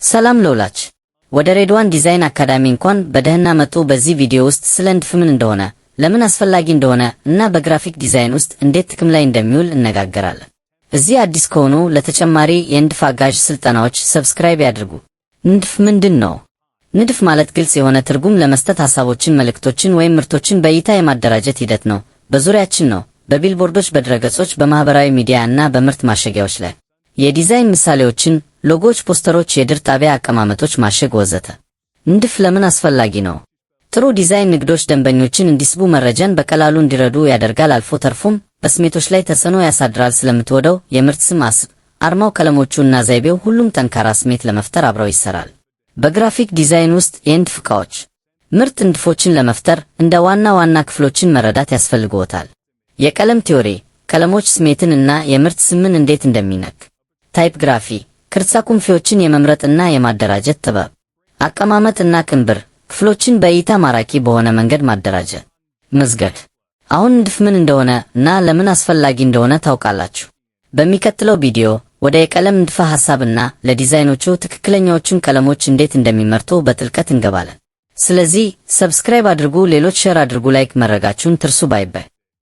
ሰላም ሎላች ወደ ሬድዋን ዲዛይን አካዳሚ እንኳን በደህና መጡ። በዚህ ቪዲዮ ውስጥ ስለ ንድፍ ምን እንደሆነ፣ ለምን አስፈላጊ እንደሆነ እና በግራፊክ ዲዛይን ውስጥ እንዴት ጥቅም ላይ እንደሚውል እነጋገራለን። እዚህ አዲስ ከሆኑ ለተጨማሪ የንድፍ አጋዥ ስልጠናዎች ሰብስክራይብ ያድርጉ። ንድፍ ምንድን ነው? ንድፍ ማለት ግልጽ የሆነ ትርጉም ለመስጠት ሐሳቦችን፣ መልእክቶችን ወይም ምርቶችን በእይታ የማደራጀት ሂደት ነው። በዙሪያችን ነው፣ በቢልቦርዶች፣ በድረገጾች፣ በማህበራዊ ሚዲያ እና በምርት ማሸጊያዎች ላይ። የዲዛይን ምሳሌዎችን፣ ሎጎዎች፣ ፖስተሮች፣ የድር ጣቢያ አቀማመጦች፣ ማሸግ ወዘተ። ንድፍ ለምን አስፈላጊ ነው? ጥሩ ዲዛይን ንግዶች ደንበኞችን እንዲስቡ፣ መረጃን በቀላሉ እንዲረዱ ያደርጋል። አልፎ ተርፎም በስሜቶች ላይ ተጽዕኖ ያሳድራል። ስለምትወደው የምርት ስም አስብ። አርማው፣ ቀለሞቹ እና ዘይቤው ሁሉም ጠንካራ ስሜት ለመፍጠር አብረው ይሰራል። በግራፊክ ዲዛይን ውስጥ የንድፍ ዕቃዎች፣ ምርጥ ንድፎችን ለመፍጠር እንደ ዋና ዋና ክፍሎችን መረዳት ያስፈልግዎታል። የቀለም ቲዮሪ፣ ቀለሞች ስሜትን እና የምርት ስምን እንዴት እንደሚነክ። ታይፕግራፊ፣ ቅርጻ ቁምፊዎችን የመምረጥና የማደራጀት ጥበብ። አቀማመጥ እና ቅንብር፣ ክፍሎችን በእይታ ማራኪ በሆነ መንገድ ማደራጀት። መዝገድ። አሁን ንድፍ ምን እንደሆነ እና ለምን አስፈላጊ እንደሆነ ታውቃላችሁ። በሚቀጥለው ቪዲዮ ወደ የቀለም ንድፈ ሐሳብና ለዲዛይኖቹ ትክክለኛዎቹን ቀለሞች እንዴት እንደሚመርጡ በጥልቀት እንገባለን። ስለዚህ ሰብስክራይብ አድርጉ፣ ሌሎች ሼር አድርጉ፣ ላይክ ማድረጋችሁን ትርሱ። ባይ ባይ።